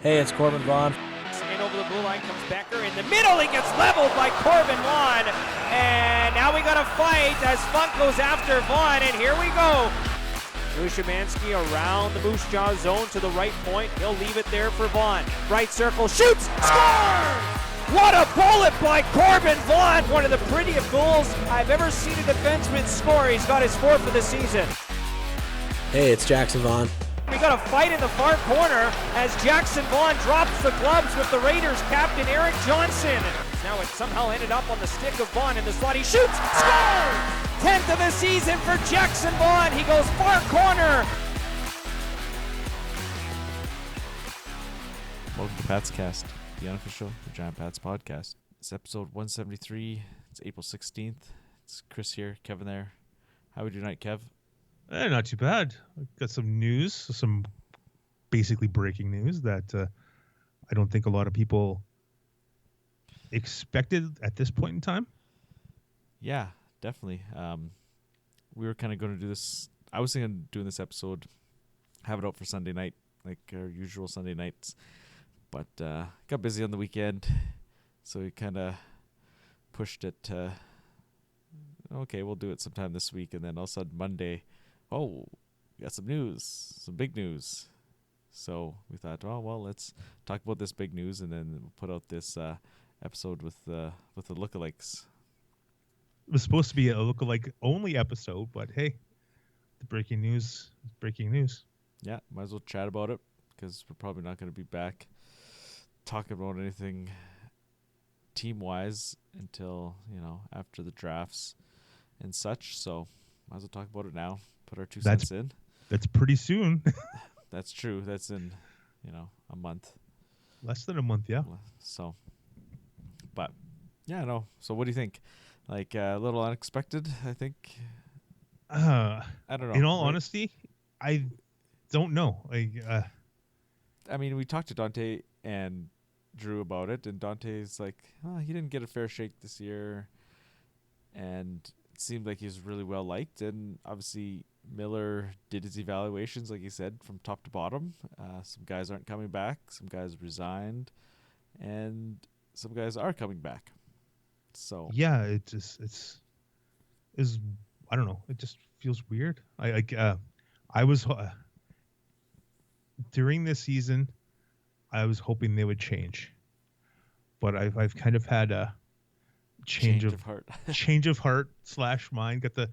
Hey, it's Corbin Vaughan. And over the blue line comes Becker. In the middle, he gets leveled by Corbin Vaughan. And now we got a fight as Funk goes after Vaughan. And here we go. Szymanski around the Moose Jaw zone to the right point. He'll leave it there for Vaughan. Right circle, shoots, scores! What a bullet by Corbin Vaughan. One of the prettiest goals I've ever seen a defenseman score. He's got his fourth of the season. Hey, it's Jaxsin Vaughan. We got a fight in the far corner as Jaxsin Vaughan drops the gloves with the Raiders captain Eric Johnson. Now it somehow ended up on the stick of Vaughan in the slot. He shoots, scores! 10th of the season for Jaxsin Vaughan. He goes far corner. Welcome to Pat's Cast, the unofficial Giant Pats podcast. It's episode 173. It's April 16th. It's Chris here, Kevin there. How would you night, Kev? Not too bad. I've got some news, some basically breaking news that I don't think a lot of people expected at this point in time. Yeah, definitely. We were kind of going to do this. I was thinking of doing this episode, have it out for Sunday night, like our usual Sunday nights. But got busy on the weekend, so we kind of pushed it to, okay, we'll do it sometime this week. And then all of a sudden Monday, oh, we got some news, some big news. So we thought, oh, well, let's talk about this big news and then we'll put out this episode with the lookalikes. It was supposed to be a lookalike only episode, but hey, the breaking news is breaking news. Yeah, might as well chat about it because we're probably not going to be back talking about anything team-wise until, after the drafts and such. So might as well talk about it now. Put our 2 cents in. That's pretty soon. That's true. That's in, a month. Less than a month, yeah. So, but, yeah, no. So what do you think? Like, a little unexpected, I think? I don't know. In all honesty, I don't know. I mean, we talked to Dante and Drew about it, and Dante's like, he didn't get a fair shake this year, and it seemed like he was really well liked, and obviously Miller did his evaluations, like he said, from top to bottom. Some guys aren't coming back, some guys resigned, and some guys are coming back. So yeah, I don't know. It just feels weird. I was during this season, I was hoping they would change, but I've kind of had a change of heart, change of heart / mind. Got the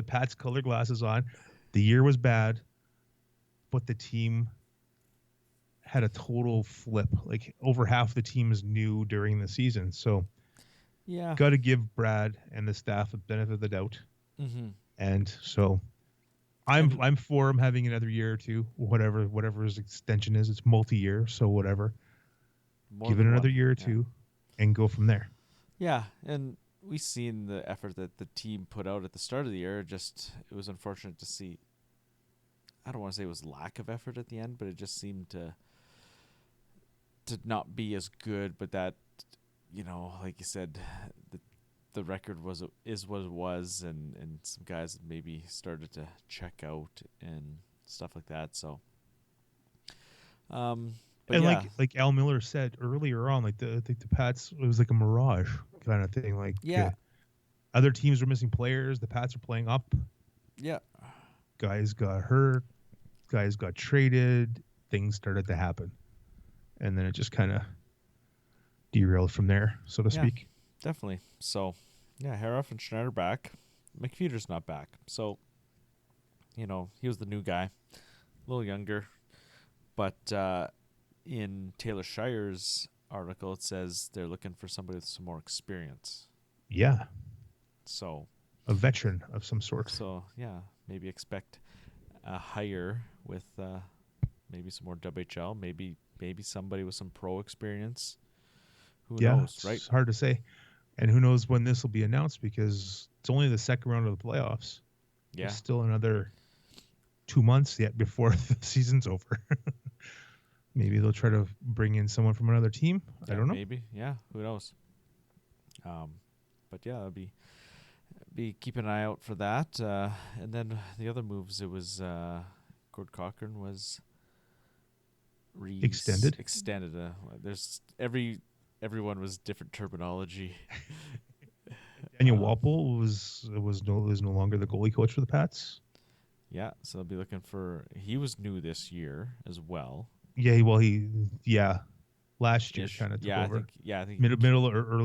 Pats color glasses on. The year was bad, but the team had a total flip. Like over half the team is new during the season, so yeah, got to give Brad and the staff a benefit of the doubt. Mm-hmm. And so I'm for him having another year or two, whatever his extension is. It's multi-year, so whatever. Give it another year or two, and go from there. Yeah, and we've seen the effort that the team put out at the start of the year. It was unfortunate to see. I don't want to say it was lack of effort at the end, but it just seemed to not be as good. But that, like you said, the record is what it was, and some guys maybe started to check out and stuff like that. So, but and yeah. like Al Miller said earlier on, I think the Pats, it was like a mirage kind of thing. Like other teams were missing players, the Pats were playing up. Yeah, guys got hurt, guys got traded, things started to happen, and then it just kind of derailed from there, so to speak. Definitely. So, yeah, Haroff and Schneider back. McFeeder's not back. So, he was the new guy, a little younger. But in Taylor Shire's article, it says they're looking for somebody with some more experience. Yeah. So, a veteran of some sort. So, yeah, maybe expect a hire with maybe some more WHL, maybe somebody with some pro experience. Who knows, right? It's hard to say. And who knows when this will be announced, because it's only the second round of the playoffs. Yeah. There's still another 2 months yet before the season's over. Maybe they'll try to bring in someone from another team. Yeah, I don't know. Maybe. Yeah. Who knows? But yeah, it'll be keep an eye out for that. And then the other moves, it was Gord Cochran was Extended? Extended. There's everyone was different terminology. Daniel Walpole was no longer the goalie coach for the Pats. Yeah, so they'll be looking for. He was new this year as well. Yeah, last year Ish. kind of took Yeah, over. I think Middle or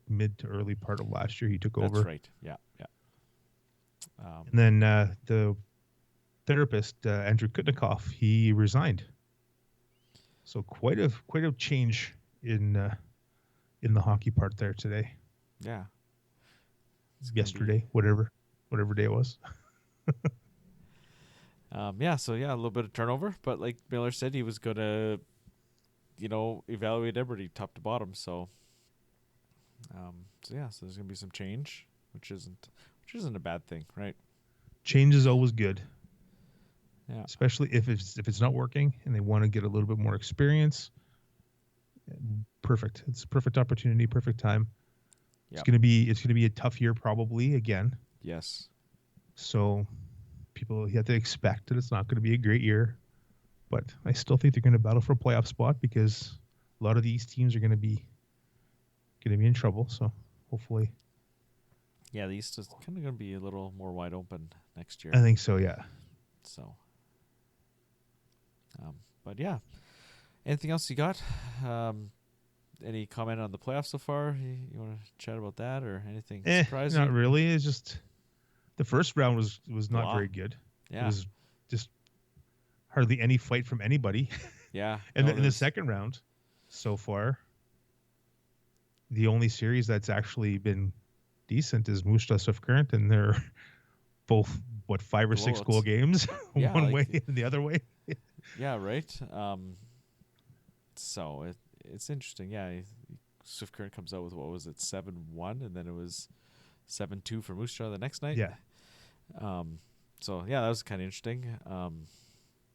mid to early part of last year he took over. that's right. Yeah. And then the therapist Andrew Kutnikoff, he resigned. So quite a change in the hockey part there today. Yeah. Yesterday, whatever day it was. So a little bit of turnover, but like Miller said, he was gonna, evaluate everybody top to bottom. So there's gonna be some change, which isn't a bad thing, right? Change is always good. Yeah. Especially if it's not working and they want to get a little bit more experience. Perfect. It's a perfect opportunity, perfect time. It's gonna be a tough year probably again. Yes. So you have to expect that it's not going to be a great year, but I still think they're going to battle for a playoff spot because a lot of these teams are going to be in trouble. So hopefully, yeah, the East is kind of going to be a little more wide open next year. I think so. Yeah. So, but yeah, anything else you got? Any comment on the playoffs so far? You want to chat about that or anything surprising? Not really. It's just the first round was not very good. Yeah. It was just hardly any fight from anybody. Yeah. And in the second round, so far, the only series that's actually been decent is Moose Swift Current, and they're both 5 or 6 goal games, one way and the other way. Yeah, right. So it's interesting. Yeah, Swift Current comes out with 7-1, and then it was 7-2 for Moose Jaw the next night. Yeah. That was kind of interesting.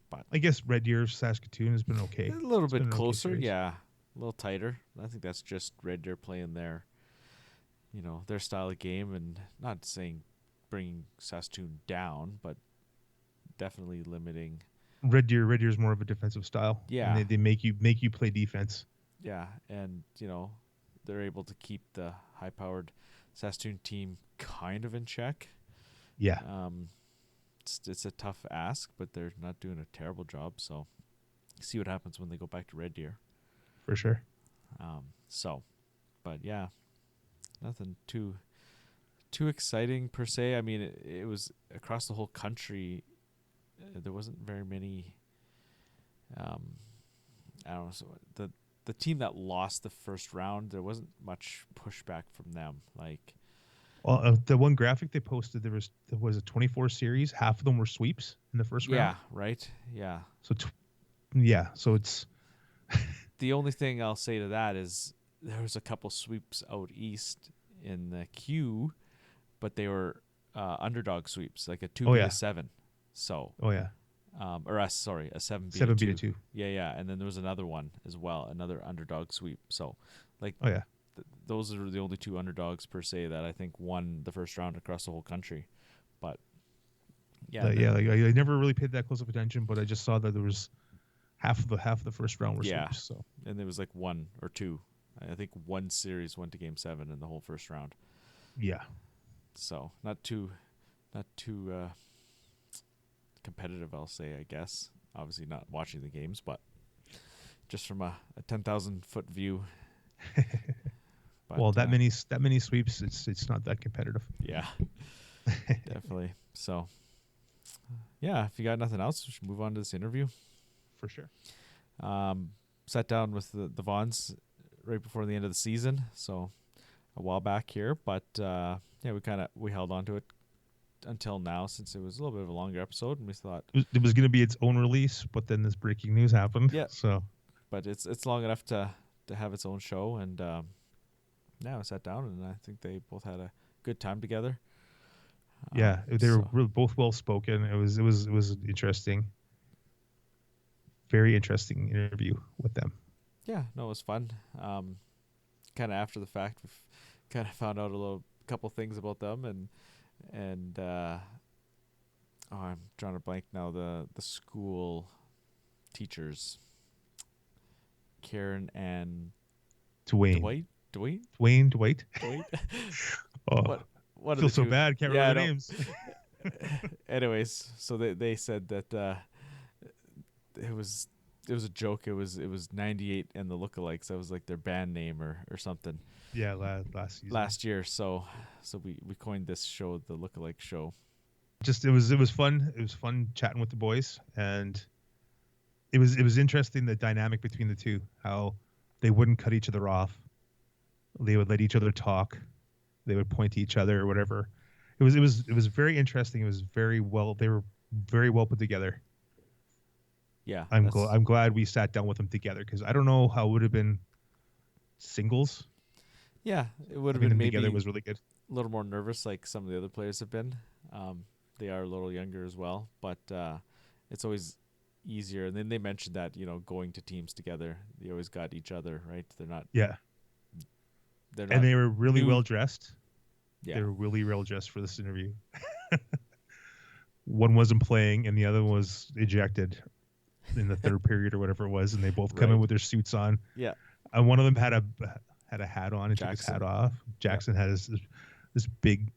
But I guess Red Deer Saskatoon has been okay. A little bit closer, okay, yeah, a little tighter. I think that's just Red Deer playing their style of game, and not saying bringing Saskatoon down, but definitely limiting. Red Deer's more of a defensive style. Yeah, and they make you play defense. Yeah, and they're able to keep the high-powered Saskatoon team kind of in check. Yeah. It's a tough ask, but they're not doing a terrible job. So, see what happens when they go back to Red Deer. For sure. But yeah, nothing too exciting per se. I mean, it was across the whole country. There wasn't very many. I don't know. So the team that lost the first round, there wasn't much pushback from them. Like, well, the one graphic they posted, there was a 24 series. Half of them were sweeps in the first round. Yeah, right. Yeah. So, so it's the only thing I'll say to that is there was a couple sweeps out east in the queue, but they were underdog sweeps, like a 2-7. So. Oh yeah. A 7-2. Yeah, and then there was another one as well, another underdog sweep. So, like, oh yeah, those are the only two underdogs per se that I think won the first round across the whole country. But yeah, I never really paid that close of attention, but I just saw that there was half of the first round were sweeps. So, and there was like one or two. I think one series went to Game 7 in the whole first round. Yeah. So not too competitive, I'll say, I guess. Obviously not watching the games, but just from a 10,000 foot view. But, well, that many sweeps, it's not that competitive. Yeah, definitely. So, yeah, if you got nothing else, we should move on to this interview. For sure. Sat down with the Vaughans right before the end of the season, so a while back here. But we held on to it until now, since it was a little bit of a longer episode, and we thought it was going to be its own release, but then this breaking news happened. Yeah. So, but it's long enough to have its own show, and I sat down, and I think they both had a good time together. Yeah, they were both well spoken. It was interesting. Very interesting interview with them. Yeah, no, it was fun. Kind of after the fact, we've kind of found out a couple things about them, and I'm drawing a blank now. The school teachers, Karen and Dwayne. Dwight. Oh, What I feel so bad. Can't remember I the names. Anyways, so they said that it was a joke. It was 98 and the lookalikes. That was like their band name or something. Yeah, last season. Last year. So we coined this show the Lookalike Show. Just it was fun. It was fun chatting with the boys, and it was interesting the dynamic between the two. How they wouldn't cut each other off. They would let each other talk. They would point to each other or whatever. It was very interesting. It was very well. They were very well put together. Yeah, I'm glad we sat down with them together, because I don't know how it would have been singles. Yeah, it would have Having been them maybe together was really good. a little more nervous, like some of the other players have been. They are a little younger as well, but it's always easier. And then they mentioned that, going to teams together, they always got each other, right? They're not. Yeah. They're And not they were really new. well dressed. Yeah. They were really well dressed for this interview. One wasn't playing and the other was ejected in the third period or whatever it was, and they both come in Right. with their suits on. Yeah. And one of them had a hat on and took his Jackson. hat off. Jackson had this big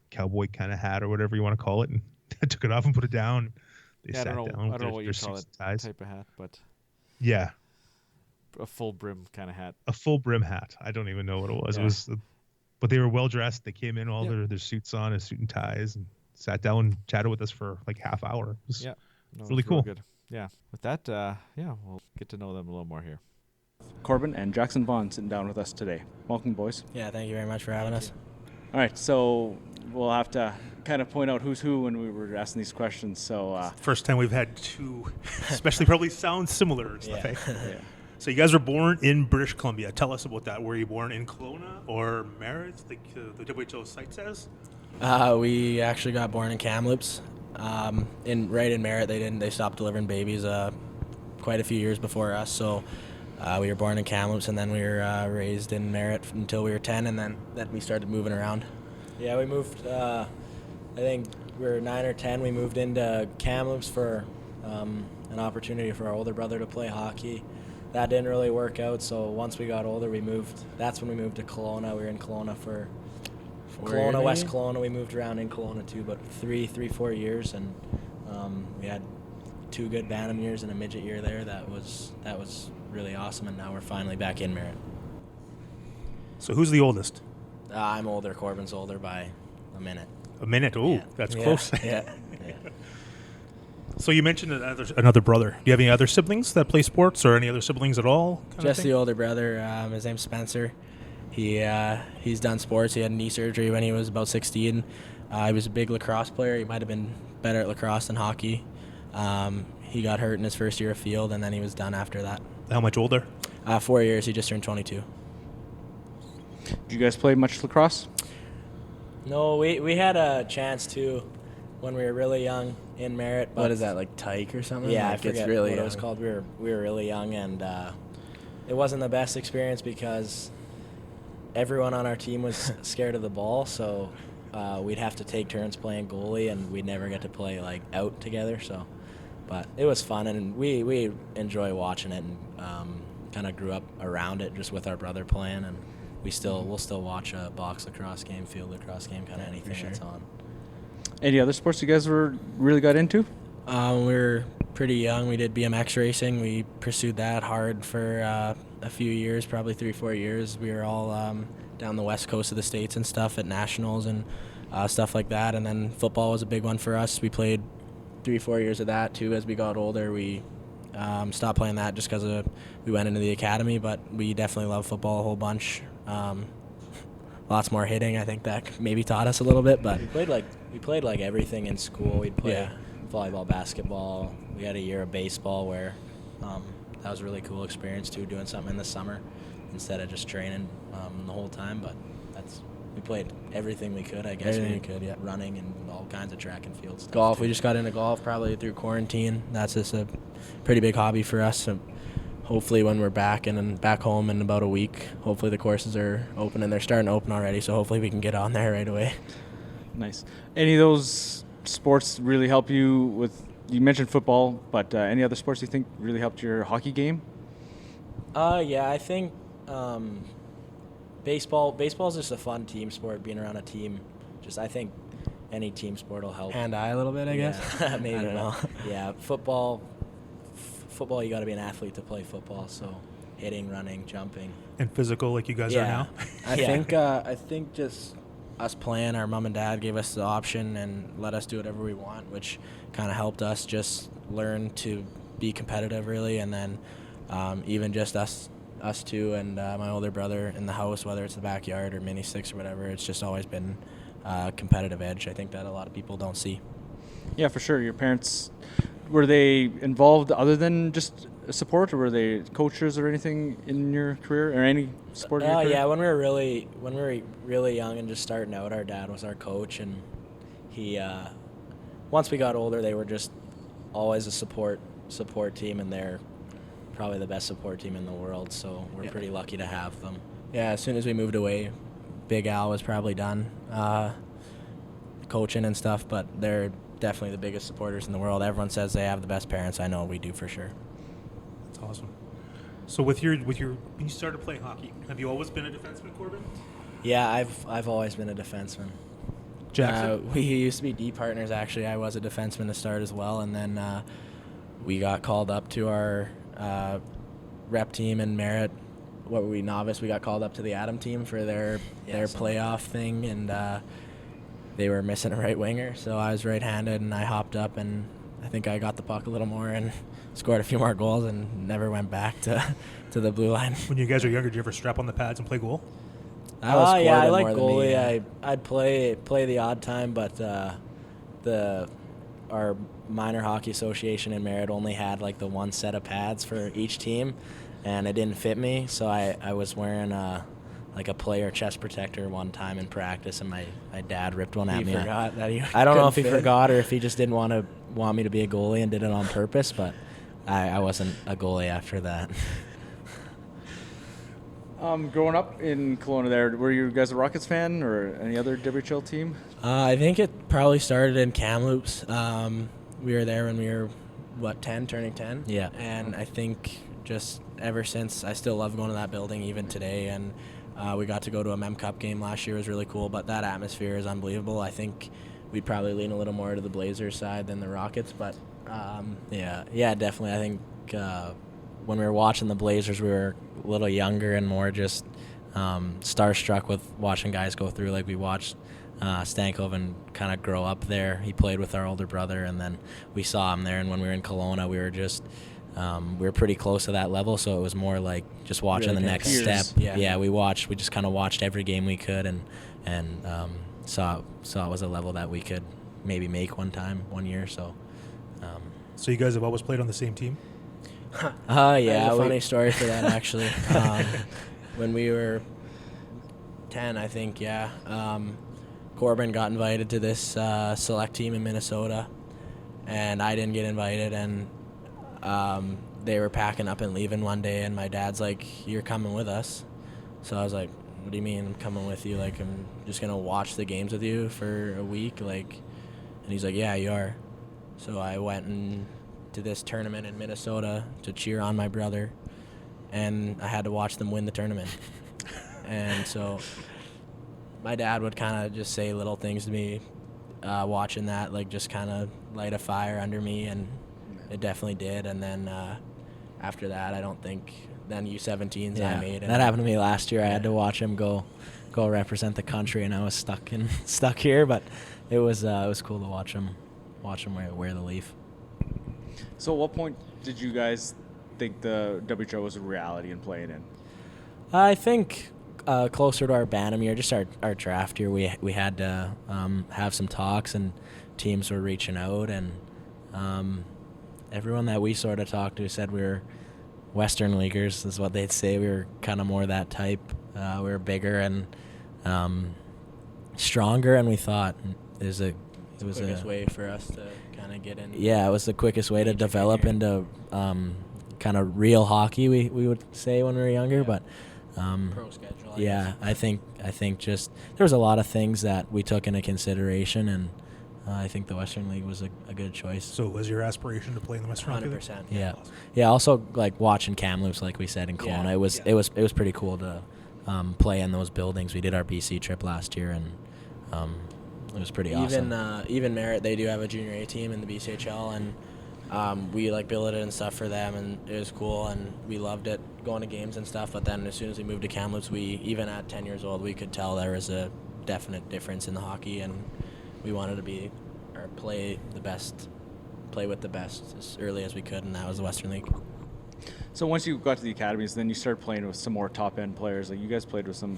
cowboy kind of hat or whatever you want to call it, and took it off and put it down. They Yeah, sat I down don't with know their what you call suits it, and ties. type of hat, but Yeah, a full brim kind of hat. a full brim hat. I don't even know what it was. Yeah. It was, but they were well dressed. They came in all Yeah. their suits on, and suit and ties, and sat down and chatted with us for like half hour. It was Yeah. No, really it's real cool. good. Yeah. With that, we'll get to know them a little more here. Corbin and Jaxsin Vaughan sitting down with us today. Welcome, boys. Yeah, thank you very much for having us. All right, so we'll have to kind of point out who's who when we were asking these questions. So, First time we've had two, especially probably sound similar and stuff. Yeah. Eh? So you guys were born in British Columbia. Tell us about that. Were you born in Kelowna or Merritt, like the WHO site says? We actually got born in Kamloops. Right in Merritt, they stopped delivering babies quite a few years before us. So we were born in Kamloops, and then we were raised in Merritt until we were 10, and then we started moving around. Yeah, we moved. I think we were 9 or 10. We moved into Kamloops for an opportunity for our older brother to play hockey. That didn't really work out. So once we got older, we moved. That's when we moved to Kelowna. We were in Kelowna for Kelowna, West Kelowna. We moved around in Kelowna too, but 4 years, and we had 2 good Bantam years and a midget year there. That was really awesome, and now we're finally back in Merritt. So who's the oldest? I'm older. Corbin's older by a minute. A minute. Oh, Yeah. that's Yeah. close. Yeah. So you mentioned another brother. Do you have any other siblings that play sports, or any other siblings at all? Just the older brother. His name's Spencer. He's done sports. He had knee surgery when he was about 16. He was a big lacrosse player. He might have been better at lacrosse than hockey. He got hurt in his first year of field, and then he was done after that. How much older? 4 years. He just turned 22. did you guys play much lacrosse? No, we had a chance to when we were really young in Merritt. But What is that, like tyke or something? Yeah, like I forget it's really what it was young. called. We were really young, and it wasn't the best experience because everyone on our team was scared of the ball. So we'd have to take turns playing goalie, and we'd never get to play like out together. So, but it was fun, and we enjoy watching it, and kind of grew up around it just with our brother playing, and we'll still watch a box lacrosse game, field lacrosse game, kind of anything sure. that's on. Any other sports you guys really got into? When we were pretty young, we did BMX racing. We pursued that hard for a few years, probably 3-4 years. We were all down the west coast of the States and stuff at nationals and stuff like that. And then football was a big one for us. We played 3-4 years of that too. As we got older, we stopped playing that just because we went into the academy. But we definitely love football a whole bunch. Lots more hitting. I think that maybe taught us a little bit. But we played like everything in school. We'd play volleyball, basketball. We had a year of baseball where that was a really cool experience too, doing something in the summer instead of just training the whole time. But we played everything we could, I guess. Everything we could, yeah. Running and all kinds of track and field stuff. Golf, too. we just got into golf probably through quarantine. That's just a pretty big hobby for us. So hopefully when we're back and back home in about a week, hopefully the courses are open, and they're starting to open already, so hopefully we can get on there right away. Nice. Any of those sports really help you with? You mentioned football, but any other sports you think really helped your hockey game? Yeah, I think baseball's just a fun team sport. Being around a team, I think any team sport will help. Hand eye a little bit, I guess. Maybe. I don't know. Yeah, football, you got to be an athlete to play football. So hitting, running, jumping. And physical like you guys are now? I think just us playing, our mom and dad gave us the option and let us do whatever we want, which kind of helped us just learn to be competitive, really. And then even just us two and my older brother in the house, whether it's the backyard or mini sticks or whatever, it's just always been a competitive edge. I think that a lot of people don't see. Yeah, for sure. Your parents, were they involved other than just support, or were they coaches or anything in your career, or any sport in your career? Yeah, when we were really young and just starting out, our dad was our coach, and he once we got older, they were just always a support team, and they're probably the best support team in the world, so we're pretty lucky to have them. Yeah, as soon as we moved away, Big Al was probably done coaching and stuff, but they're definitely the biggest supporters in the world. Everyone says they have the best parents. I know we do for sure. That's awesome. So when you started playing hockey, have you always been a defenseman, Corbin? Yeah, I've always been a defenseman. Jackson? We used to be D partners, actually. I was a defenseman to start as well, and then we got called up to our rep team in Merritt. What were we, novice? We got called up to the Adam team for their playoff thing, and they were missing a right winger, so I was right-handed, and I hopped up, and I think I got the puck a little more and scored a few more goals and never went back to the blue line. When you guys were younger, did you ever strap on the pads and play goal? I like goalie. Yeah. I'd play the odd time, but our minor hockey association in Merritt only had like the one set of pads for each team, and it didn't fit me, so I was wearing like a player chest protector one time in practice, and my dad ripped one at me. Forgot that he I don't know if he couldn't fit. forgot or if he just didn't want me to be a goalie and did it on purpose, but I wasn't a goalie after that. Growing up in Kelowna there, were you guys a Rockets fan or any other WHL team? I think it probably started in Kamloops. We were there when we were, 10, turning 10? Yeah. And I think just ever since, I still love going to that building even today. And we got to go to a Mem Cup game last year. It was really cool, but that atmosphere is unbelievable. I think we'd probably lean a little more to the Blazers side than the Rockets, but yeah, definitely. I think when we were watching the Blazers, we were a little younger and more just starstruck with watching guys go through. Like we watched Stankoven kind of grow up there. He played with our older brother, and then we saw him there. And when we were in Kelowna, we were just we were pretty close to that level, so it was more like just watching Really the next peers. step. Yeah, we just kind of watched every game we could, and saw it was a level that we could maybe make one year. So. So you guys have always played on the same team? Yeah. There's a funny story for that, actually. When we were 10, I think, Corbin got invited to this select team in Minnesota, and I didn't get invited, and they were packing up and leaving one day, and my dad's like, "You're coming with us." So I was like, "What do you mean I'm coming with you? Like, I'm just going to watch the games with you for a week?" Like, and he's like, "Yeah, you are." So I went to this tournament in Minnesota to cheer on my brother, and I had to watch them win the tournament. And so my dad would kind of just say little things to me watching that, like just kind of light a fire under me, and it definitely did. And then after that, I don't think then U17s I made. That happened to me last year. I had to watch him go represent the country, and I was stuck here, but it was cool to watch him wear the leaf. So at what point did you guys think the WHL was a reality and playing in? I think closer to our Bantam year, just our draft year, we had to have some talks, and teams were reaching out, and everyone that we sort of talked to said we were Western Leaguers, is what they'd say. We were kind of more that type. We were bigger and stronger, and we thought it was the quickest way for us to kind of get in. Yeah, it was the quickest way to develop into kind of real hockey, we would say when we were younger, but pro schedule. I think just there was a lot of things that we took into consideration, I think the Western League was a good choice. So was your aspiration to play in the Western League? 100%. Yeah. Yeah. Also, like watching Kamloops, like we said in Kelowna, it was pretty cool to play in those buildings. We did our BC trip last year, and it was pretty awesome. Even Merritt, they do have a junior A team in the BCHL, and we like billeted and stuff for them, and it was cool, and we loved it going to games and stuff. But then as soon as we moved to Kamloops, even at 10 years old, we could tell there was a definite difference in the hockey, and we wanted to play with the best as early as we could, and that was the Western League. So once you got to the academies, then you started playing with some more top end players. Like you guys played with some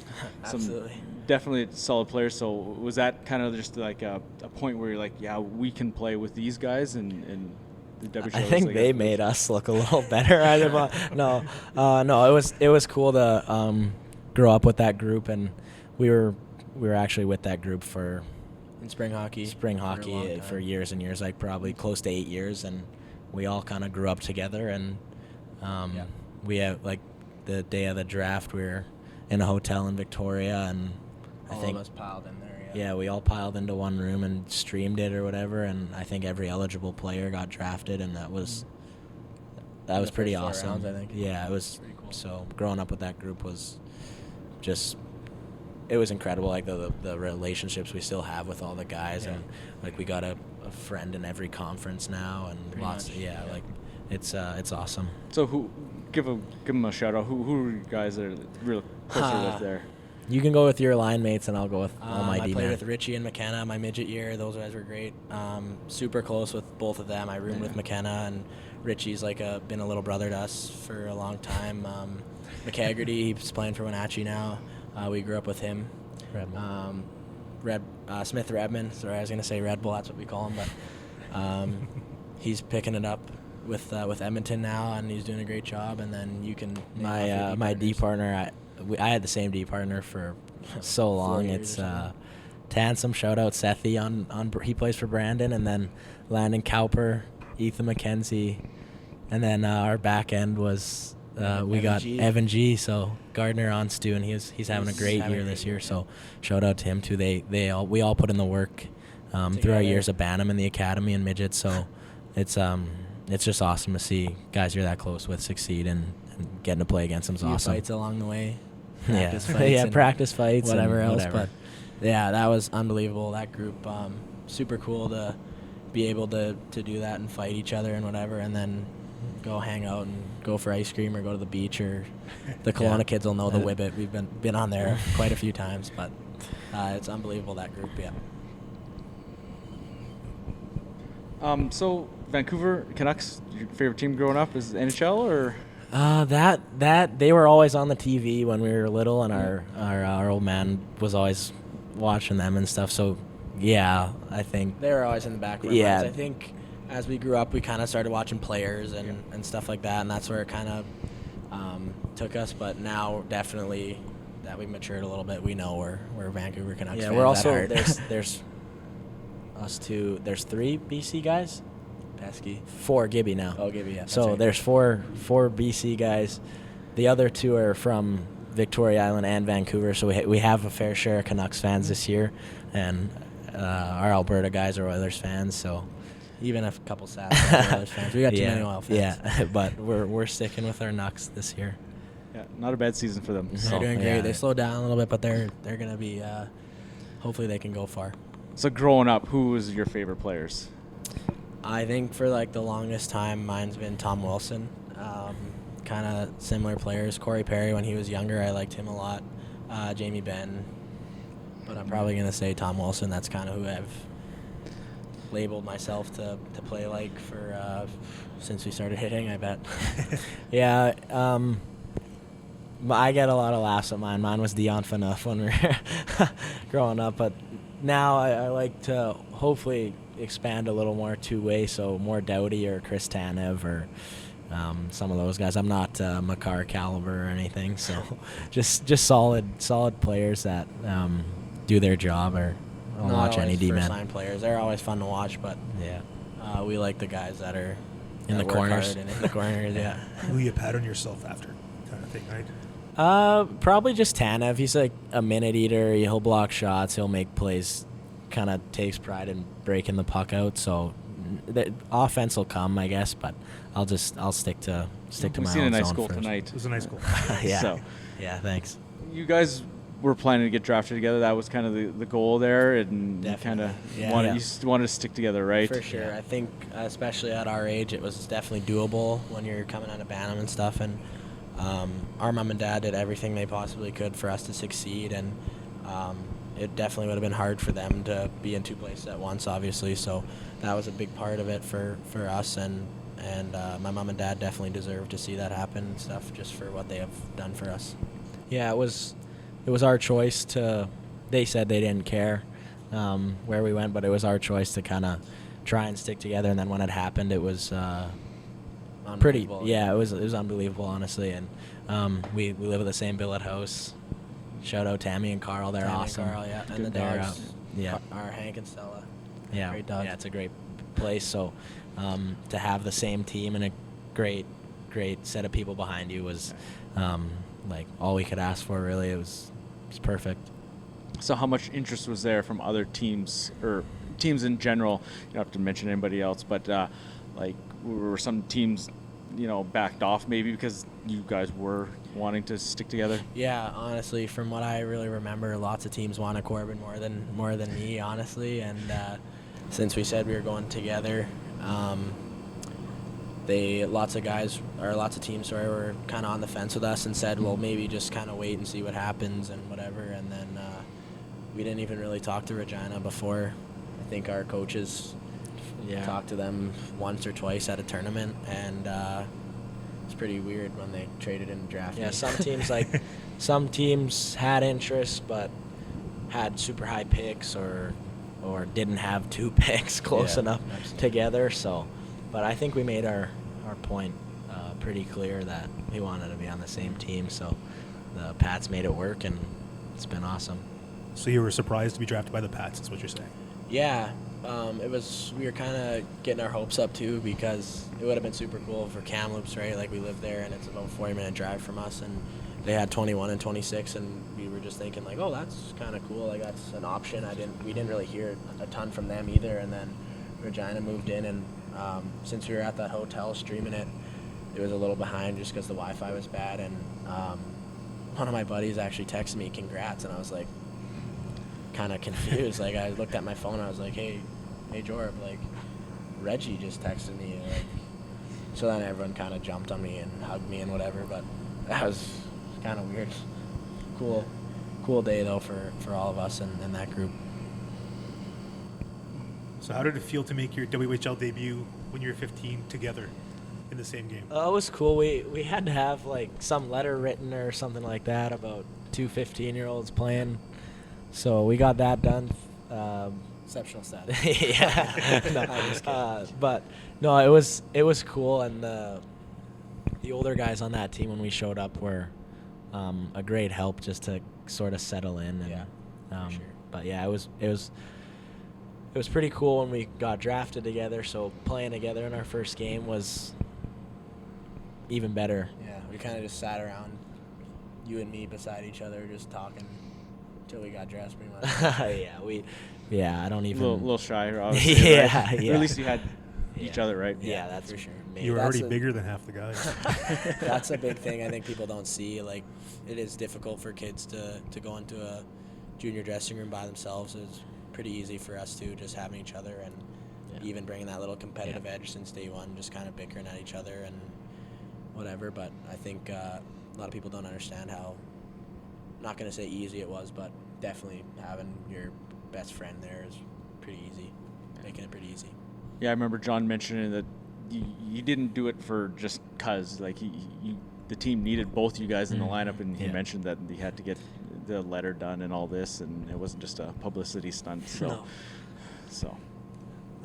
definitely solid players. So was that kind of just like a point where you're like, yeah, we can play with these guys, and the WHL? I think they made us look a little better. No, it was cool to grow up with that group, and we were actually with that group for spring hockey for years and years, like probably close to 8 years, and we all kind of grew up together. And we have, like, the day of the draft, we were in a hotel in Victoria, and I think all of us piled in there. Yeah, we all piled into one room and streamed it or whatever, and I think every eligible player got drafted, and that was pretty awesome. Rounds, I think. Yeah, it was pretty cool. So growing up with that group was just, it was incredible. Like the relationships we still have with all the guys, and like we got a friend in every conference now, and pretty lots. Like it's awesome. So give them a shout out. Who are you guys that are real closer with there? You can go with your line mates, and I'll go with all my D-men. I played with Richie and McKenna my midget year. Those guys were great. Super close with both of them. I roomed with McKenna, and Richie's been a little brother to us for a long time. McHaggerty, he's playing for Wenatchee now. We grew up with him. Smith Redmond. Sorry, I was going to say Red Bull. That's what we call him. But he's picking it up with Edmonton now, and he's doing a great job. And then you can my D partner. I had the same D partner for so long. It's Tansem. Shout out Sethi on he plays for Brandon, and then Landon Cowper, Ethan McKenzie, and then our back end was we got Evan G. So Gardner on Stu, and he's having a great year this year. So shout out to him too. We all put in the work through our years of Bantam in the academy and midgets. So it's just awesome to see guys you're that close with succeed, and getting to play against them is awesome. Fights along the way. Practice fights, whatever and else. But yeah, that was unbelievable. That group, super cool to be able to do that and fight each other and whatever, and then go hang out and go for ice cream or go to the beach, or the Kelowna kids will know the Whibbit. We've been on there quite a few times, but it's unbelievable, that group. So Vancouver Canucks, your favorite team growing up is NHL, or? That they were always on the TV when we were little, and our old man was always watching them and stuff. So yeah, I think they were always in the background. Yeah, I think as we grew up, we kind of started watching players and stuff like that, and that's where it kind of took us. But now, definitely, that we matured a little bit, we know we're Vancouver Canucks fans. Yeah, we're also there's us two. There's 3 BC guys. Pesky. 4 Gibby now. Oh, Gibby, yeah. So there's four BC guys. The other 2 are from Victoria Island and Vancouver. So we have a fair share of Canucks fans this year, and our Alberta guys are Oilers fans. So even a couple Sask Oilers fans. We got too many Oil fans. Yeah, but we're sticking with our Nucks this year. Yeah, not a bad season for them. They're doing great. They slowed down a little bit, but they're gonna be. Hopefully, they can go far. So growing up, who was your favorite players? I think for the longest time, mine's been Tom Wilson. Kind of similar players. Corey Perry, when he was younger, I liked him a lot. Jamie Benn. But I'm probably going to say Tom Wilson. That's kind of who I've labeled myself to play like for since we started hitting, I bet. Yeah. I get a lot of laughs at mine. Mine was Dion Phaneuf when we were growing up. But now I like to hopefully expand a little more two-way, so more Doughty or Chris Tanev or some of those guys. I'm not Makar caliber or anything, so just solid players that do their job. Or I'll watch any D-men. First-line players, they're always fun to watch, but we like the guys that are in the corners. In the corners, yeah. Who you pattern yourself after, kind of thing, right? Probably just Tanev. He's like a minute eater. He'll block shots. He'll make plays kind of takes pride in breaking the puck out. So the offense will come, I guess, but I'll stick to my own We've seen a nice zone goal first. tonight. It was a nice goal. Yeah. So, Yeah. Thanks. you guys were planning to get drafted together. That was kind of the goal there, and you kind of Definitely. wanted to stick together, right? For sure. Yeah. I think, especially at our age, it was definitely doable when you're coming out of Bantam and stuff. And our mom and dad did everything they possibly could for us to succeed. And it definitely would have been hard for them to be in two places at once, obviously. So that was a big part of it for us. And my mom and dad definitely deserve to see that happen and stuff, just for what they have done for us. Yeah, it was our choice to. They said they didn't care where we went, but it was our choice to kind of try and stick together. And then when it happened, it was pretty. Yeah, it was unbelievable, honestly. And we live at the same billet house. Shout out Tammy and Carl. They're Tammy and awesome. Carl, yeah. And the They're, dogs. yeah. Our Hank and Stella. Yeah, Great dogs. Yeah, it's a great place. So to have the same team and a great set of people behind you was like all we could ask for. Really, it was perfect. So how much interest was there from other teams or teams in general? You don't have to mention anybody else, but like were some teams, backed off maybe because you guys were wanting to stick together? Yeah, honestly, from what I really remember, lots of teams wanted Corbin more than me, honestly. And since we said we were going together, lots of teams were kind of on the fence with us and said, well, maybe just kind of wait and see what happens and whatever. And then we didn't even really talk to Regina before. I think our coaches talked to them once or twice at a tournament, and it's pretty weird when they traded in the draft. Yeah, some teams had interest but had super high picks or didn't have two picks close enough together. So, but I think we made our point pretty clear that we wanted to be on the same team. So the Pats made it work, and it's been awesome. So you were surprised to be drafted by the Pats, is what you're saying? Yeah, we were kind of getting our hopes up too, because it would have been super cool for Kamloops, right? Like, we live there and it's about a 40-minute drive from us, and they had 21 and 26, and we were just thinking like, oh, that's kind of cool. Like, that's an option. We didn't really hear a ton from them either. And then Regina moved in, and since we were at that hotel streaming it, it was a little behind just because the Wi-Fi was bad. And one of my buddies actually texted me congrats, and I was like, kind of confused. Like, I looked at my phone, and I was like, hey Jorb, like, Reggie just texted me. Like, so then everyone kind of jumped on me and hugged me and whatever, but that was kind of weird. Cool day though for all of us and that group. So how did it feel to make your WHL debut when you were 15 together in the same game? It was cool. We had to have like some letter written or something like that about two 15-year-olds playing. So we got that done. Exceptional status. Yeah. No, I'm just kidding. But no, it was cool, and the older guys on that team when we showed up were a great help just to sort of settle in. And, Yeah, for sure. But yeah, it was pretty cool when we got drafted together. So playing together in our first game was even better. Yeah, we kind of just sat around, you and me beside each other, just talking until we got dressed, pretty much. I don't even. A little shy, obviously. Yeah, right? yeah. Or at least you had each other, right? Yeah, that's for sure. You were That's already bigger than half the guys. That's a big thing I think people don't see. Like, it is difficult for kids to go into a junior dressing room by themselves. It's pretty easy for us too, just having each other and even bringing that little competitive edge since day one, just kind of bickering at each other and whatever. But I think a lot of people don't understand how, not going to say easy it was, but definitely having your best friend there is pretty easy, making it pretty easy. Yeah, I remember John mentioning that you didn't do it for just cause. Like, the team needed both you guys in the lineup, and he mentioned that he had to get the letter done and all this, and it wasn't just a publicity stunt. So, No.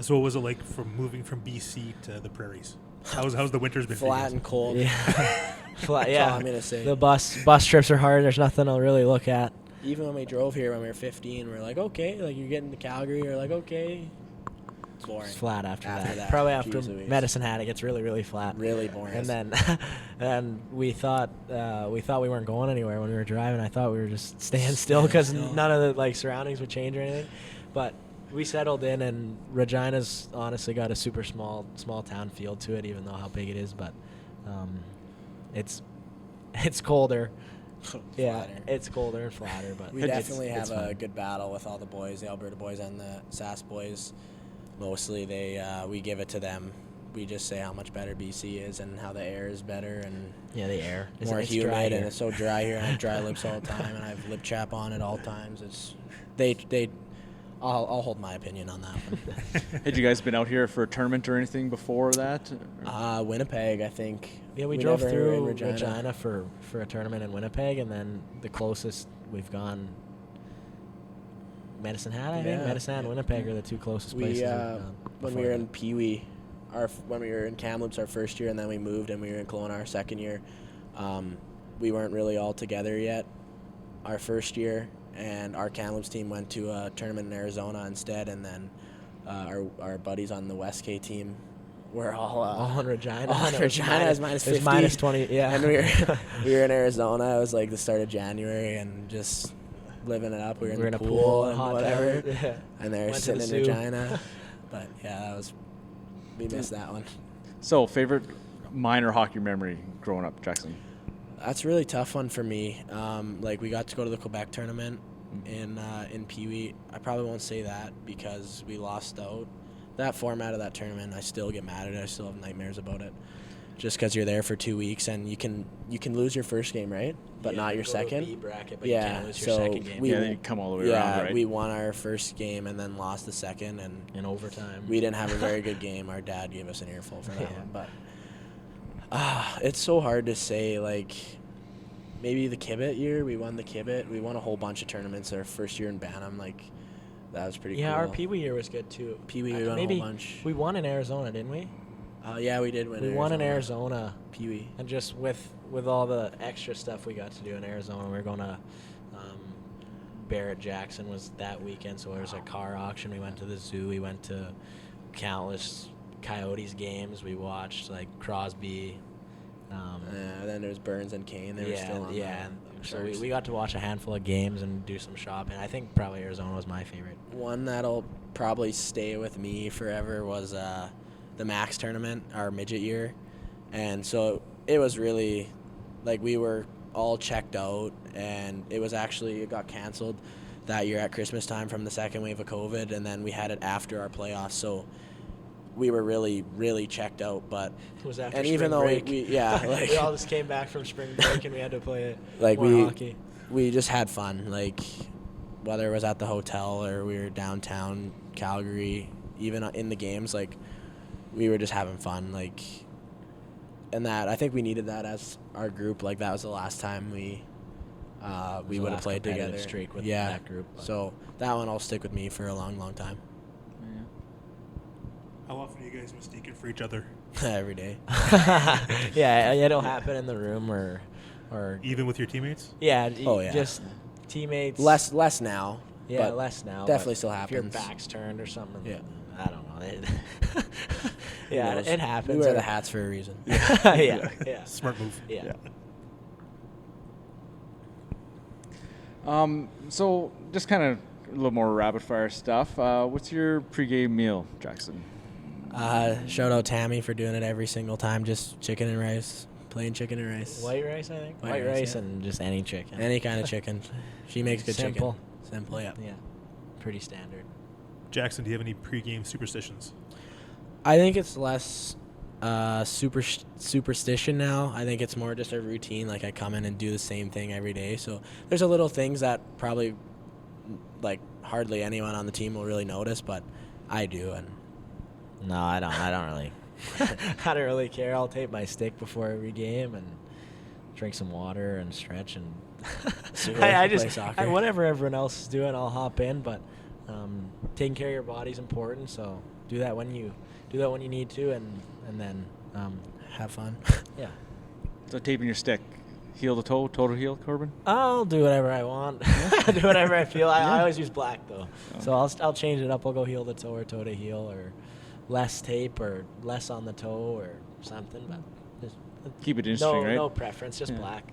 So what was it like from moving from BC to the prairies? How's the winters been? Flat and cold. Yeah. Flat, That's yeah. all I'm gonna say. The bus trips are hard. There's nothing to really look at. Even when we drove here when we were 15, we're like, okay, like, you're getting to Calgary, you're like, okay. It's boring. It's flat after After that. that, Probably after Jeez Louise. Medicine Hat, it gets really, really flat. Really boring. And then, and we thought we weren't going anywhere when we were driving. I thought we were just staying still because none of the surroundings would change or anything. But We settled in, and Regina's honestly got a super small town feel to it, even though how big it is. But it's colder. Yeah, it's colder and flatter. But we definitely have a good battle with all the boys, the Alberta boys and the SAS boys. Mostly, we give it to them. We just say how much better BC is and how the air is better and the air is more humid, and it's so dry here. And I have dry lips all the time, and I have lip chap on at all times. I'll hold my opinion on that one. Had you guys been out here for a tournament or anything before that? Winnipeg, I think. Yeah, we drove through Regina for a tournament in Winnipeg, and then the closest we've gone, Medicine Hat, I think. Medicine Hat and Winnipeg are the two closest places. When we were in Pee Wee, when we were in Kamloops our first year, and then we moved and we were in Kelowna our second year, we weren't really all together yet our first year, and our Kamloops team went to a tournament in Arizona instead, and then our buddies on the West K team were all in Regina. All in Regina. It was minus 50. It was minus 20, yeah. And we were in Arizona. It was like the start of January and just living it up. We were in the pool and whatever. Yeah. And they were sitting in Regina. But yeah, we missed that one. So, favorite minor hockey memory growing up, Jackson? That's a really tough one for me. We got to go to the Quebec tournament in Pee Wee. I probably won't say that because we lost out. That format of that tournament, I still get mad at it. I still have nightmares about it. Just because you're there for 2 weeks and you can lose your first game, right? But not your second. B bracket, but you can't lose your second game. Then you come all the way around, right? We won our first game and then lost the second, and in overtime. We didn't have a very good game. Our dad gave us an earful for that one, but it's so hard to say. Like maybe the Kibet year, we won the Kibet. We won a whole bunch of tournaments our first year in Bantam. That was pretty cool. Yeah, our Pee Wee year was good too. Pee Wee, we won a whole bunch. We won in Arizona, didn't we? Yeah, we did win. We won in Arizona, Pee Wee, and just with all the extra stuff we got to do in Arizona, we were going to Barrett Jackson was that weekend, so there was a car auction. We went to the zoo. We went to countless Coyotes games. We watched Crosby. Then there was Burns and Kane. They were still on. Yeah. So we got to watch a handful of games and do some shopping. I think probably Arizona was my favorite. One that'll probably stay with me forever was the Max tournament, our midget year. And so it was really, we were all checked out, and it got canceled that year at Christmas time from the second wave of COVID, and then we had it after our playoffs. So we were really, really checked out, but it was after even though break. we all just came back from spring break and we had to play more hockey. We just had fun, whether it was at the hotel or we were downtown Calgary, even in the games, we were just having fun, and that I think we needed that as our group. That was the last time we would have played together. Streak with that group. So that one will stick with me for a long, long time. How often are you guys mistaken for each other? Every day. Yeah, it'll happen in the room or even with your teammates? Yeah. Yeah. Just teammates. Less now. Yeah, less now. Definitely still happens. If your back's turned or something. Yeah. I don't know. Yeah, it happens. We wear the hats for a reason. Yeah. Smart move. Yeah. So just kind of a little more rapid fire stuff. What's your pregame meal, Jackson? Shout out Tammy for doing it every single time. Just chicken and rice, plain chicken and rice. White rice, I think. White rice, yeah. And just any chicken. Any kind of chicken. She makes good Simple. chicken. Simple, yeah. Yeah. Pretty standard. Jackson, do you have any pregame superstitions? I think it's less superstition now. I think it's more just a routine. I come in and do the same thing every day. So there's a little things that probably hardly anyone on the team will really notice, but I do. And no, I don't really. I don't really care. I'll tape my stick before every game and drink some water and stretch and. Whatever everyone else is doing, I'll hop in. But taking care of your body is important. So do that when you need to, and then have fun. Yeah. So taping your stick, heel to toe, toe to heel, Corbin? I'll do whatever I want. Do whatever I feel. I always use black though, so I'll change it up. I'll go heel to toe or toe to heel, or less tape or less on the toe or something. But just keep it interesting, right? No preference, just black.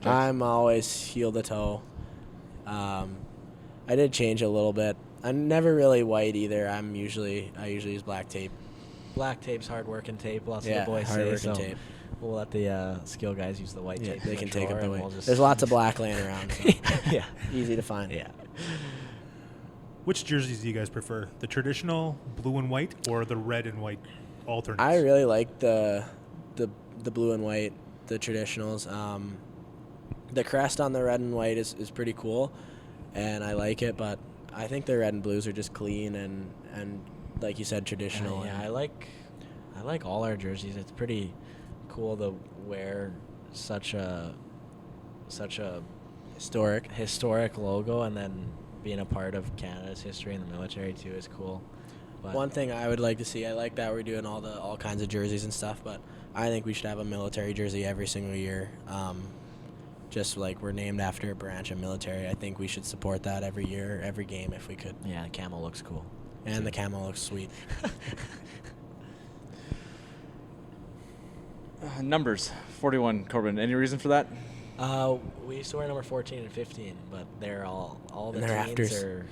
I'm always heel to toe. I did change a little bit I'm never really white either. I usually use black tape. Black tape's hard-working tape. Lots Yeah, of the boys say. hard-working So tape. we'll let the skill guys use the white Yeah, tape. they in can the take it drawer, the and way. we'll just- There's lots of black laying around. So Yeah. easy to find. Yeah. Which jerseys do you guys prefer? The traditional blue and white or the red and white alternates? I really like the blue and white, the traditionals. The crest on the red and white is pretty cool, and I like it. But I think the red and blues are just clean and like you said, traditional. Yeah, and I like all our jerseys. It's pretty cool to wear such a historic logo, and then being a part of Canada's history in the military too is cool. But One thing I would like to see, I like that we're doing all kinds of jerseys and stuff, but I think we should have a military jersey every single year. Just like we're named after a branch of military, I think we should support that every year, every game if we could. yeah, the camel looks cool. And the camo looks sweet. Numbers 41, Corbin. Any reason for that? We used to wear number 14 and 15, but they're all the And they're teens afters. are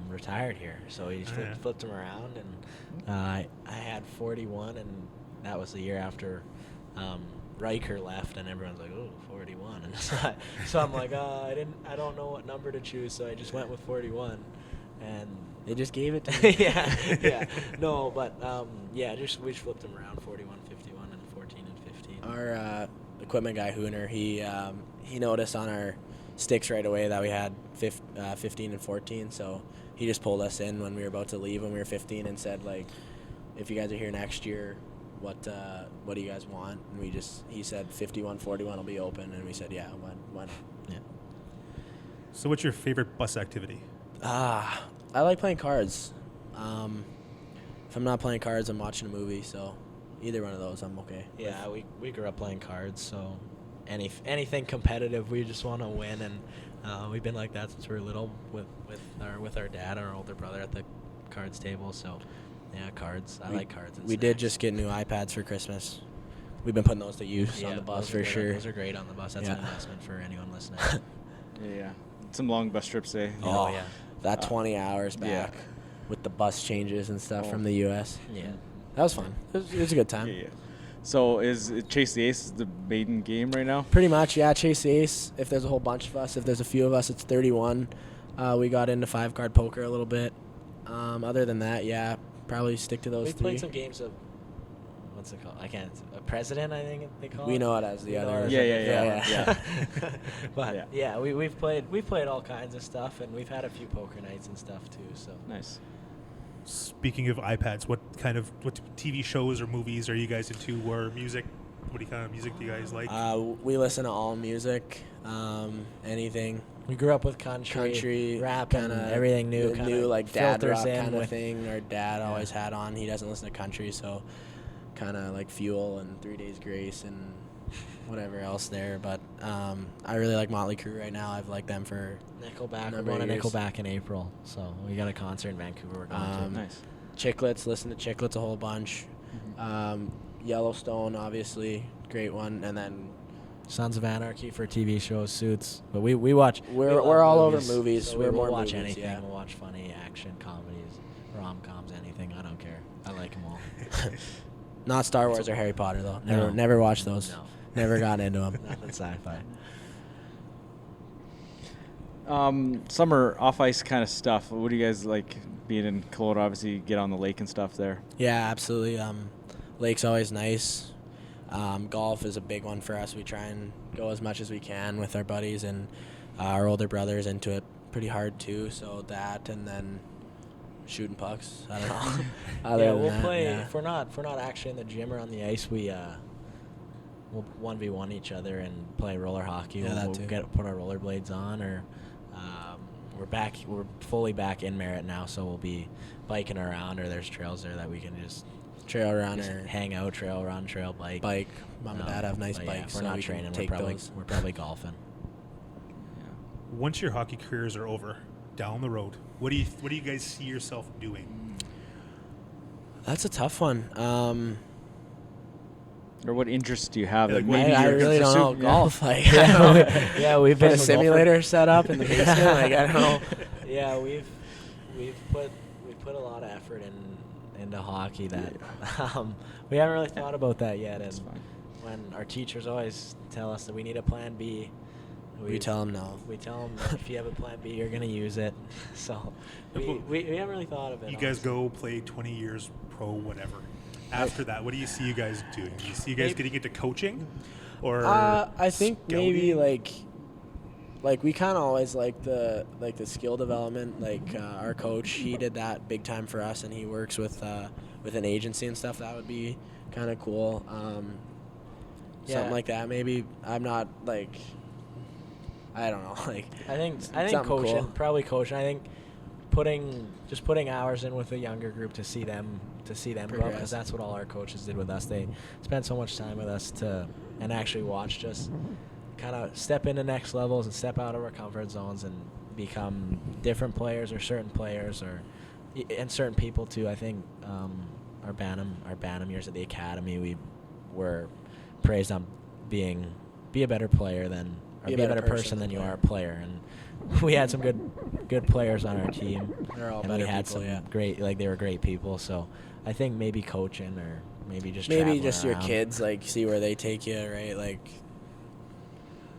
retired here. So we just Yeah. flipped them around, and I had 41, and that was the year after Riker left, and everyone's like, "Oh, 41," and so I'm like, I don't know what number to choose, so I just went with 41, and They just gave it to me. yeah, no, but we just flipped them around, 41, 51, and 14 and 15. Our equipment guy, Hooner, he noticed on our sticks right away that we had 15 and 14, so he just pulled us in when we were about to leave when we were 15 and said, like, if you guys are here next year, what do you guys want? And he said 51, 41 will be open, and we said, yeah, why not? Yeah. So what's your favorite bus activity? I like playing cards. If I'm not playing cards, I'm watching a movie, so either one of those, I'm okay. Yeah, we grew up playing cards, so anything competitive, we just want to win, and we've been like that since we were little with our dad, our older brother at the cards table. So yeah, cards. I like cards. And We did snacks. just get new iPads for Christmas. We've been putting those to use Yeah, on the bus those are for good. sure. Those are great on the bus. That's Yeah. an investment for anyone listening. Yeah. Some long bus trips, eh? Oh, yeah. That 20 hours yeah. back with the bus changes and stuff Oh. from the U.S. Yeah. That was fun. It was a good time. Yeah. So is Chase the Ace the maiden game right now? Pretty much, yeah. Chase the Ace. If there's a whole bunch of us, if there's a few of us, it's 31. We got into 5-card poker a little bit. Other than that, yeah, probably stick to those We three. played some games of what's it called? I can't. A president, I think they call it. We know it as the We know other. it as Yeah. But yeah, we've played all kinds of stuff, and we've had a few poker nights and stuff too. So Nice. Speaking of iPads, what TV shows or movies are you guys into, or music? What kind of music do you guys like? We listen to all music, anything. we grew up with country, rap, and kinda everything new. the kinda new like dad filters rock in kind of with- thing. Our dad Yeah. always had on. He doesn't listen to country, so kind of like Fuel and 3 Days Grace and whatever else there. But I really like Motley Crue right now. I've liked them for Nickelback. We're number going of to years. Nickelback in April, so we got a concert in Vancouver. We're going to. Nice. Chiclets. Listen to Chiclets a whole bunch. Yellowstone, obviously, great one. And then Sons of Anarchy for TV shows, Suits. But we watch. We're love all over movies. So We're we'll more watch movies, anything. yeah. We'll watch funny action comedies, rom-coms, anything. I don't care. I like them all. not Star Wars or Harry Potter though. No. Never watched those. No. Never got into them. Nothing sci-fi. Summer off ice kind of stuff. What do you guys like being in Kelowna? Obviously, you get on the lake and stuff there. Yeah, absolutely. Lake's always nice. Golf is a big one for us. We try and go as much as we can with our buddies, and our older brother's into it pretty hard too. So that, and then shooting pucks. I don't know. Other Yeah, than we'll that, play. yeah. If we're not actually in the gym or on the ice, we'll 1v1 each other and play roller hockey. Yeah, that we'll too. put our rollerblades on, or we're fully back in Merritt now, so we'll be biking around, or there's trails there that we can just Trail run just or hang out, trail run, trail bike. bike. Mom and Dad have nice but bikes. Yeah, if we're so not we can training. take We're those. probably golfing. Once your hockey careers are over, down the road, what do you guys see yourself doing? That's a tough one. Or what interests do you have? Yeah, Like like, what maybe I you're really don't know. yeah. Golf. Like, Yeah, we've put been a simulator set up in the basement. Like, I don't know. Yeah, we put a lot of effort into hockey that we haven't really thought about that yet. And when our teachers always tell us that we need a plan B, we tell them no. We tell them that if you have a plan B, you're going to use it. So we haven't really thought of it. You guys go play 20 years pro, whatever. After that, what do you see you guys doing? Do you see you guys getting into coaching? Or I think scouting? maybe like we kind of always like the skill development. Like our coach, he did that big time for us, and he works with an agency and stuff. That would be kind of cool. Something like that. Maybe I'm not like, I don't know. Like I think coaching, cool. Probably coaching. I think putting hours in with a younger group to see them grow, because that's what all our coaches did with us. They spent so much time with us and actually watched us kind of step into next levels and step out of our comfort zones and become different players or certain players and certain people too. I think our Bantam years at the academy, we were praised on be a better player than or be a better person than you are a player, and we had some good players on our team. They're all and better we had people, some great, like they were great people. So I think maybe coaching or maybe just your around. kids, like see where they take you, right? Like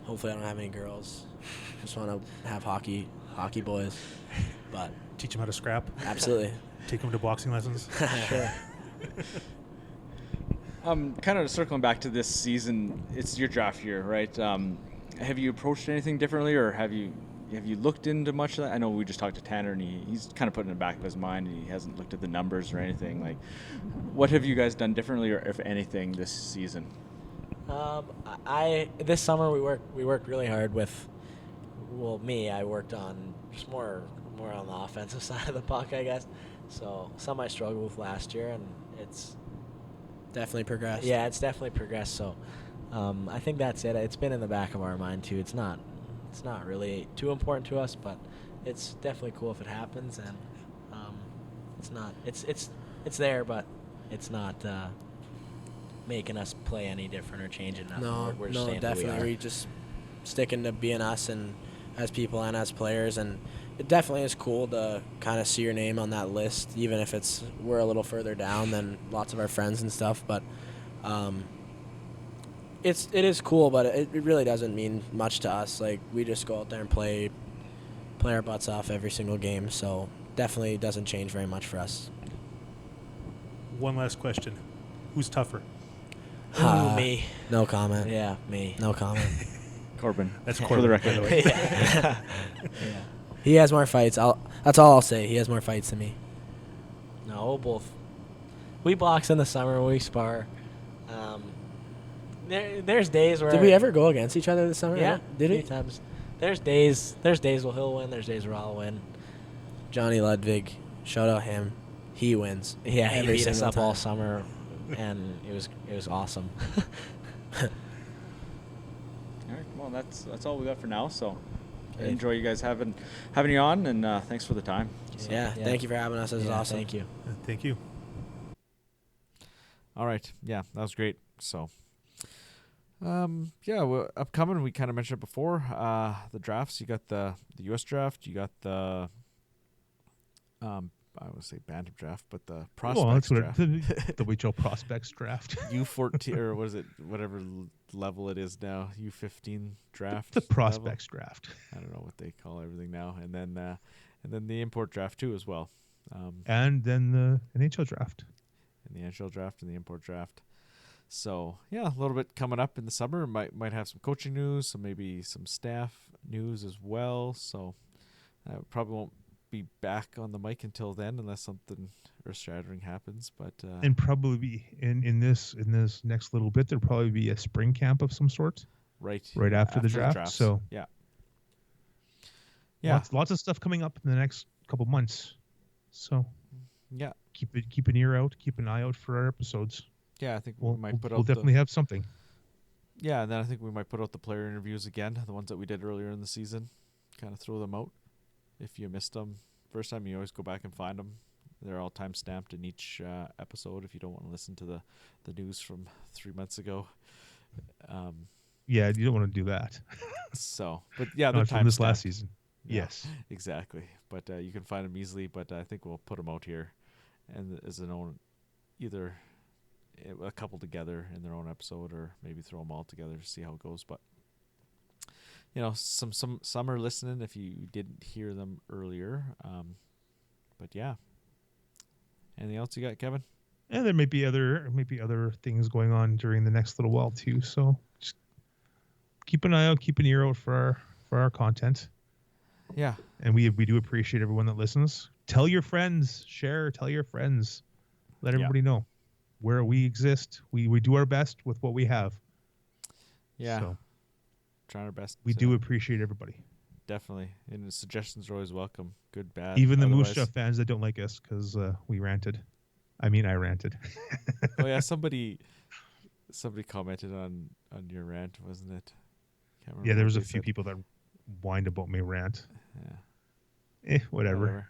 hopefully I don't have any girls. Just want to have hockey boys, but Teach them how to scrap. absolutely. Take them to boxing lessons. Sure. Kind of circling back to this season, it's your draft year, right? Have you approached anything differently, or have you looked into much of that? I know we just talked to Tanner, and he's kind of putting it in the back of his mind, and he hasn't looked at the numbers or anything. Like, what have you guys done differently, or if anything, this season? This summer we worked really hard with. Well, I worked on just more on the offensive side of the puck, I guess. So some I struggled with last year, and it's Definitely progressed. Yeah, it's definitely progressed. So I think that's it. It's been in the back of our mind too. It's not really too important to us, but it's definitely cool if it happens. And it's not. It's there, but it's not making us play any different or changing nothing. We're just staying definitely. who we are. We're just sticking to being us and as people and as players, and it definitely is cool to kind of see your name on that list, even if we're a little further down than lots of our friends and stuff. But it is cool, but it really doesn't mean much to us. Like, we just go out there and play our butts off every single game, so definitely doesn't change very much for us. One last question. Who's tougher? Me. No comment. Yeah, me. No comment. Corbin. That's For Corbin, the record. by the way. Yeah. He has more fights. That's all I'll say. He has more fights than me. No, both. We box in the summer. We spar. There's days where Did we ever go against each other this summer? Yeah, Did a we? few times. There's days where he'll win. There's days where I'll win. Johnny Ludwig, shout out him. He wins. Yeah, he every beat us single up all time. summer, and it was awesome. All right. Well, that's all we got for now. So, Okay. enjoy you guys having you on, and thanks for the time. So. Yeah, thank you for having us. This is awesome. Thank you. Thank you. All right. Yeah, that was great. So, well, upcoming, we kind of mentioned it before, the drafts. You got the U.S. draft. You got the, I would say Bantam draft, but the prospects draft. The WHL prospects draft. U14, or what is it, whatever level it is now, U15 draft. The level? prospects draft. I don't know what they call everything now. And then the import draft too as well. And then the NHL draft. And the NHL draft and the import draft. So yeah, a little bit coming up in the summer. Might have some coaching news, maybe some staff news as well. So I probably won't be back on the mic until then, unless something earth-shattering happens. But And probably in this next little bit, there'll probably be a spring camp of some sort. right after the draft. drafts. So yeah, lots of stuff coming up in the next couple months. So yeah. keep an ear out, keep an eye out for our episodes. I think We'll we might put we'll out definitely have something. Yeah, and then I think we might put out the player interviews again, the ones that we did earlier in the season. Kind of throw them out. If you missed them first time, you always go back and find them. They're all time stamped in each episode if you don't want to listen to the news from 3 months ago. Yeah, you don't want to do that. So, but yeah, they're Not from time this last stamped. season. Yes. Exactly. But you can find them easily. But I think we'll put them out here, and as an own, either a couple together in their own episode, or maybe throw them all together to see how it goes. But some are listening if you didn't hear them earlier. But yeah. Anything else you got, Kevin? And there may be other things going on during the next little while too. So just keep an eye out, keep an ear out for our content. Yeah. And we do appreciate everyone that listens. Tell your friends, tell your friends. Let everybody know where we exist. We do our best with what we have. Yeah. So trying our best. We do appreciate everybody. Definitely. And the suggestions are always welcome. Good, bad. Even the Moose Jaw fans that don't like us because we ranted. I mean, I ranted. Oh yeah, somebody commented on your rant, wasn't it? Can't remember Yeah, there what was a they few said. people that whined about my rant. Yeah. Whatever.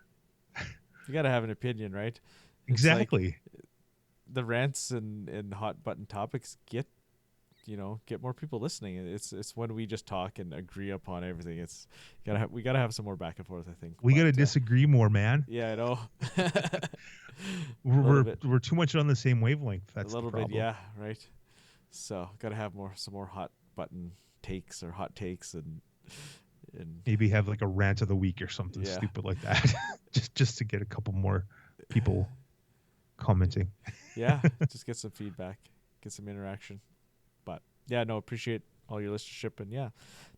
You gotta have an opinion, right? It's Exactly. like the rants and hot button topics get more people listening. It's when we just talk and agree upon everything. We gotta have some more back and forth, I think. We gotta disagree more, man. Yeah, I know. we're too much on the same wavelength. That's a little the bit, problem. yeah, right. So gotta have some more hot button takes or hot takes and maybe have like a rant of the week or something stupid like that. just to get a couple more people commenting. Yeah, just get some feedback, get some interaction. But yeah, no, appreciate all your listenership, and yeah,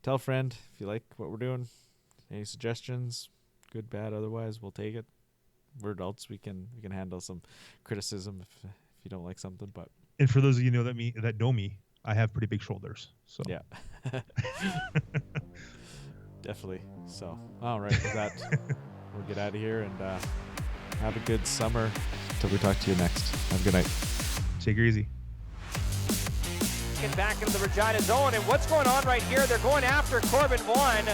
tell a friend if you like what we're doing. Any suggestions, good, bad, otherwise, we'll take it. We're adults; we can handle some criticism if you don't like something. But and for those of you that know me, I have pretty big shoulders. So yeah, definitely. So all right, with that, we'll get out of here and have a good summer. Till we talk to you next. Have a good night. Take her easy. Back into the Regina zone, and what's going on right here? They're going after Corbin Vaughan,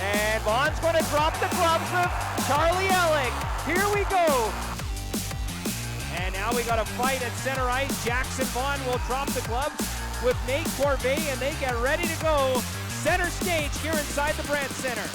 and Vaughan's going to drop the gloves of Charlie Ellick. Here we go. And now we got a fight at center ice. Jaxsin Vaughan will drop the gloves with Nate Corvée, and they get ready to go center stage here inside the Brandt Center.